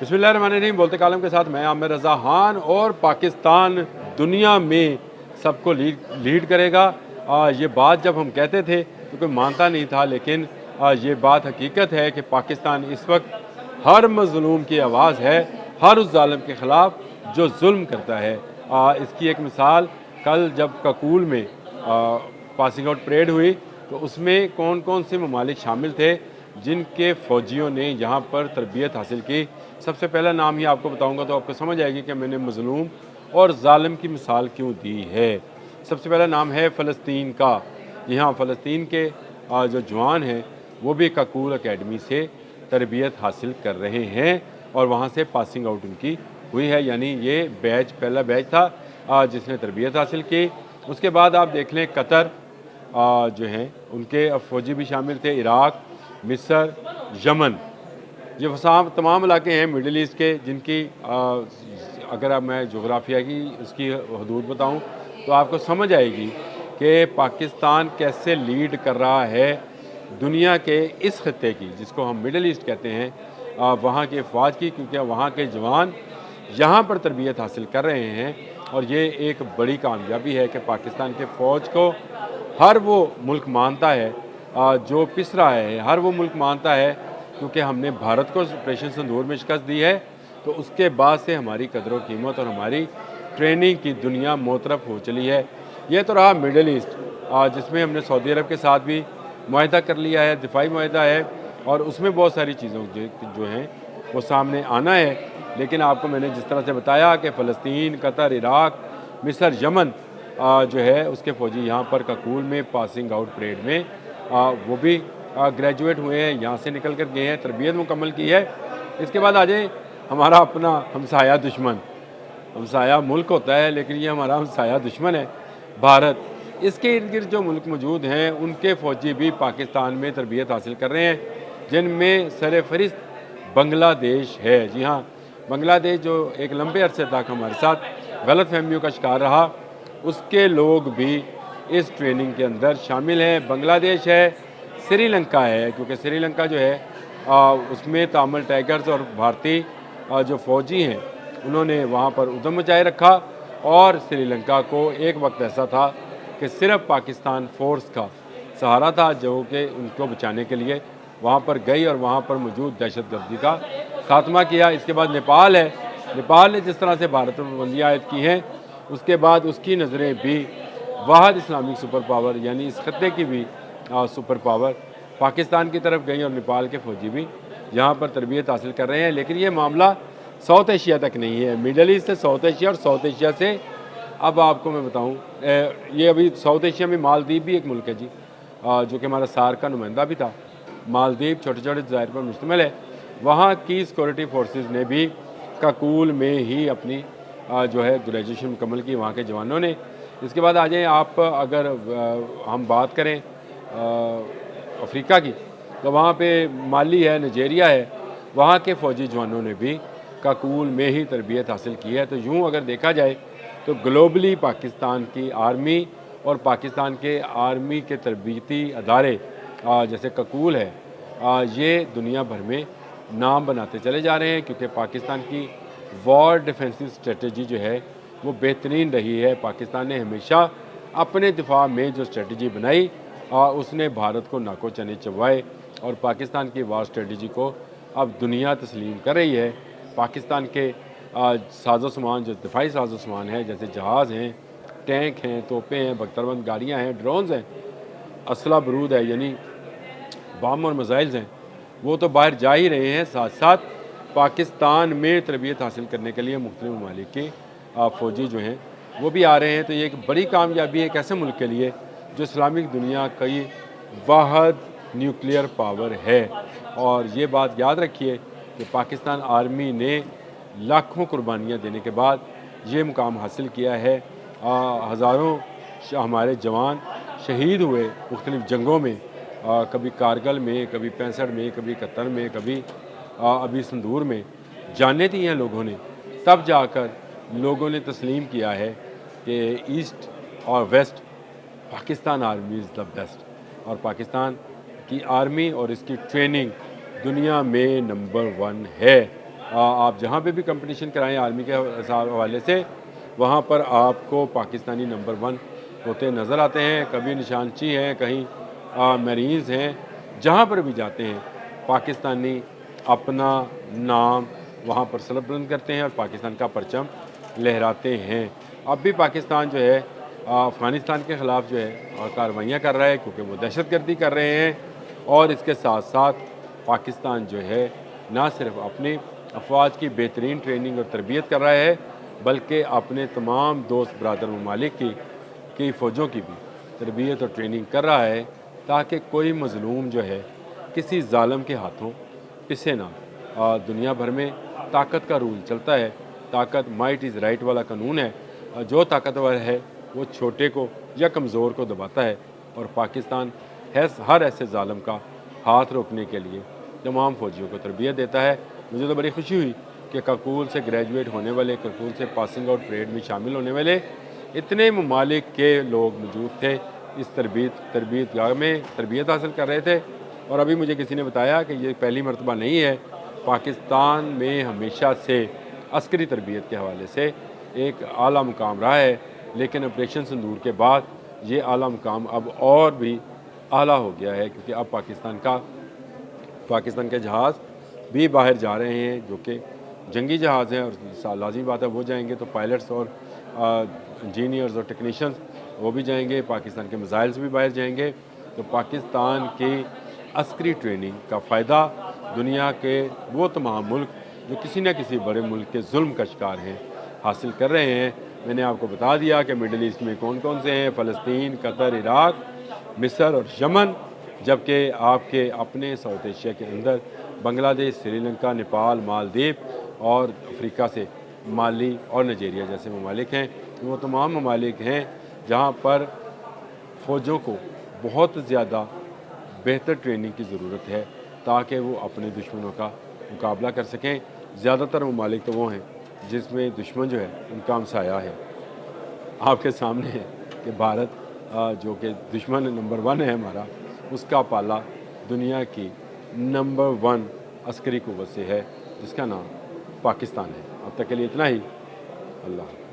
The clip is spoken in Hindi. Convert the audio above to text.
बिस्मिल्लाहिर्रहमानिर्रहीम। बोलते कालम के साथ मैं आमिर रज़ा खान। और पाकिस्तान दुनिया में सबको लीड करेगा। ये बात जब हम कहते थे तो कोई मानता नहीं था, लेकिन ये बात हकीकत है कि पाकिस्तान इस वक्त हर मज़लूम की आवाज़ है, हर उस ज़ालिम के ख़िलाफ़ जो जुल्म करता है। इसकी एक मिसाल कल जब ककूल में पासिंग आउट परेड हुई तो उसमें कौन कौन से ममालिक शामिल थे जिनके फ़ौजियों ने यहाँ पर तरबियत हासिल की। सबसे पहला नाम ही आपको बताऊंगा तो आपको समझ आएगी कि मैंने मज़लूम और ज़ालिम की मिसाल क्यों दी है। सबसे पहला नाम है फ़लस्तीन का। जी हाँ, फ़लस्तीन के जो जवान हैं वो भी ककूल अकेडमी से तरबियत हासिल कर रहे हैं और वहाँ से पासिंग आउट उनकी हुई है। यानी ये बैच पहला बैच था जिसने तरबियत हासिल की। उसके बाद आप देख लें कतर जो हैं उनके फ़ौजी भी शामिल थे, इराक़, मिस्र, यमन। ये वसाम तमाम इलाके हैं मिडल ईस्ट के जिनकी अगर अब मैं जोग्राफिया की उसकी हदूद बताऊं तो आपको समझ आएगी कि पाकिस्तान कैसे लीड कर रहा है दुनिया के इस खत्ते की, जिसको हम मिडल ईस्ट कहते हैं, वहाँ के फ़ौज की, क्योंकि वहाँ के जवान यहाँ पर तरबियत हासिल कर रहे हैं। और ये एक बड़ी कामयाबी है कि पाकिस्तान के फ़ौज को हर वो मुल्क मानता है जो पिस रहा है, हर वो मुल्क मानता है, क्योंकि हमने भारत को ऑपरेशन सिंदूर में शिकस्त दी है तो उसके बाद से हमारी कदर कीमत और हमारी ट्रेनिंग की दुनिया मोतरफ हो चली है। ये तो रहा मिडल ईस्ट, जिसमें हमने सऊदी अरब के साथ भी मुआहदा कर लिया है, दिफाई मुआहदा है, और उसमें बहुत सारी चीज़ों जो हैं वो सामने आना है। लेकिन आपको मैंने जिस तरह से बताया कि फ़लस्तीन, कतर, इराक़, मिस्र, यमन जो है उसके फ़ौजी यहाँ पर ककूल में पासिंग आउट परेड में वो भी ग्रेजुएट हुए हैं, यहाँ से निकल कर गए हैं, तरबियत मुकम्मल की है। इसके बाद आ जाए हमारा अपना हमसाया दुश्मन। हमसाया मुल्क होता है लेकिन ये हमारा हमसाया दुश्मन है, भारत। इसके इर्द गिर्द जो मुल्क मौजूद हैं उनके फ़ौजी भी पाकिस्तान में तरबियत हासिल कर रहे हैं, जिनमें सरफ़हरिस्त बांग्लादेश है। जी हाँ, बांग्लादेश जो एक लंबे अरसे तक हमारे साथ गलत फहमियों का शिकार रहा, उसके लोग भी इस ट्रेनिंग के अंदर शामिल हैं। बांग्लादेश है, श्रीलंका है, क्योंकि श्रीलंका जो है उसमें तामिल टाइगर्स और भारतीय जो फ़ौजी हैं उन्होंने वहाँ पर उद्यम मचाए रखा। और श्रीलंका को एक वक्त ऐसा था कि सिर्फ पाकिस्तान फ़ोर्स का सहारा था जो कि उनको बचाने के लिए वहाँ पर गई और वहाँ पर मौजूद दहशतगर्दी का खात्मा किया। इसके बाद नेपाल है, नेपाल ने जिस तरह से भारत पर पाबंदियाँ आयद की हैं उसके बाद उसकी नज़रें भी वाहिद इस्लामिक सुपर पावर यानी इस खत्ते की भी सुपर पावर पाकिस्तान की तरफ गई और नेपाल के फ़ौजी भी यहाँ पर तरबियत हासिल कर रहे हैं। लेकिन ये मामला साउथ एशिया तक नहीं है, मिडल ईस्ट से साउथ एशिया और साउथ एशिया से अब आपको मैं बताऊँ ये अभी साउथ एशिया में मालदीव भी एक मुल्क है जी, जो कि हमारा सार्क का नुमाइंदा भी था। मालदीव छोटे छोटे ज़ाहिर पर मुश्तमिल है। वहाँ की सिक्योरिटी फोर्सेस ने भी काकूल में ही अपनी जो है ग्रेजुएशन मुकम्मल की वहाँ के जवानों ने। इसके बाद आ जाएँ आप, अगर हम बात करें अफ्रीका की, तो वहाँ पे माली है, नाइजीरिया है, वहाँ के फ़ौजी जवानों ने भी काकूल में ही तरबियत हासिल की है। तो यूँ अगर देखा जाए तो ग्लोबली पाकिस्तान की आर्मी और पाकिस्तान के आर्मी के तरबियती अदारे जैसे ककूल है, ये दुनिया भर में नाम बनाते चले जा रहे हैं, क्योंकि पाकिस्तान की वॉर डिफेंसिव स्ट्रेटजी जो है वो बेहतरीन रही है। पाकिस्तान ने हमेशा अपने दिफा में जो स्ट्रेटजी बनाई उसने भारत को नाको चने चबवाए, और पाकिस्तान की वार स्ट्रेटजी को अब दुनिया तस्लीम कर रही है। पाकिस्तान के साजो सामान जो दिफाई साजो सामान है, जैसे जहाज़ हैं, टैंक हैं, तोपें हैं, बख्तरबंद गाड़ियाँ हैं, ड्रोन्स हैं, असला बरूद है यानी बम और मिसाइल्स हैं, वो तो बाहर जा ही रहे हैं। साथ साथ पाकिस्तान में तरबियत हासिल करने के लिए मुख्तलिफ ममालिक के फ़ौजी जो हैं वो भी आ रहे हैं। तो ये एक बड़ी कामयाबी है एक ऐसे मुल्क के लिए जो इस्लामिक दुनिया की वाहिद न्यूक्लियर पावर है। और ये बात याद रखिए कि पाकिस्तान आर्मी ने लाखों कुर्बानियाँ देने के बाद ये मुकाम हासिल किया है। हज़ारों हमारे जवान शहीद हुए मुख्तलिफ़ जंगों में, कभी कारगिल में, कभी 65 में, कभी 71 में, कभी अभी संदूर में जानें दी हैं लोगों ने। तब जाकर लोगों ने तस्लीम किया है कि ईस्ट और west Pakistan army is the best, और पाकिस्तान की आर्मी और इसकी ट्रेनिंग दुनिया में नंबर 1 है। आप जहाँ पे भी कंपटीशन कराएं आर्मी के हवाले से, वहाँ पर आपको पाकिस्तानी नंबर 1 होते नज़र आते हैं। कभी निशानची हैं, कहीं मरीन्स हैं, जहाँ पर भी जाते हैं पाकिस्तानी अपना नाम वहाँ पर सर बुलंद करते हैं और पाकिस्तान का परचम लहराते हैं। अब भी पाकिस्तान जो है अफ़गानिस्तान के ख़िलाफ़ जो है कार्रवाइयाँ कर रहा है, क्योंकि वो दहशतगर्दी कर रहे हैं। और इसके साथ साथ पाकिस्तान जो है ना सिर्फ अपनी अफवाज की बेहतरीन ट्रेनिंग और तरबियत कर रहा है, बल्कि अपने तमाम दोस्त बरदर ममालिक की फ़ौजों की भी तरबियत और ट्रेनिंग कर रहा है, ताकि कोई मज़लूम जो है किसी ज़ालिम के हाथों पिसे ना। दुनिया भर में ताकत का रूल चलता है, ताकत माइट इज़ राइट वाला कानून है। जो ताकतवर है वो छोटे को या कमज़ोर को दबाता है, और पाकिस्तान हर ऐसे ज़ालिम का हाथ रोकने के लिए तमाम फ़ौजियों को तरबियत देता है। मुझे तो बड़ी खुशी हुई कि करकुल से ग्रेजुएट होने वाले, करकुल से पासिंग आउट परेड में शामिल होने वाले इतने ममालिक के लोग मौजूद थे, इस तरबियतगाह में तरबियत हासिल कर रहे थे। और अभी मुझे किसी ने बताया कि ये पहली मरतबा नहीं है, पाकिस्तान में हमेशा से अस्करी तरबियत के हवाले से एक आला मुकाम रहा है, लेकिन ऑपरेशन सिंदूर के बाद ये आला मुकाम अब और भी आला हो गया है, क्योंकि अब पाकिस्तान के जहाज़ भी बाहर जा रहे हैं, जो कि जंगी जहाज़ हैं, और लाज़मी बात है वो जाएंगे तो पायलट्स और इंजीनियर्स और टेक्नीशियंस वो भी जाएंगे, पाकिस्तान के मिसाइल्स भी बाहर जाएंगे। तो पाकिस्तान की अस्करी ट्रेनिंग का फ़ायदा दुनिया के वो तमाम मुल्क जो किसी न किसी बड़े मुल्क के जुल्म का शिकार हैं, हासिल कर रहे हैं। मैंने आपको बता दिया कि मिडल ईस्ट में कौन कौन से हैं: फ़लस्तीन, कतर, इराक, मिस्र और यमन। जबकि आपके अपने साउथ एशिया के अंदर बांग्लादेश, श्रीलंका, नेपाल, मालदीव और अफ्रीका से माली और नाइजीरिया जैसे ममालिक हैं। वो तमाम ममालिक हैं जहाँ पर फ़ौजों को बहुत ज़्यादा बेहतर ट्रेनिंग की ज़रूरत है, ताकि वो अपने दुश्मनों का मुकाबला कर सकें। ज़्यादातर ममालिक तो वो हैं जिसमें दुश्मन जो है उनका हमसाया है। आपके सामने है कि भारत जो कि दुश्मन नंबर 1 है हमारा, उसका पाला दुनिया की नंबर 1 अस्करी क़ुव्वत से है, जिसका नाम पाकिस्तान है। अब तक के लिए इतना ही। अल्लाह।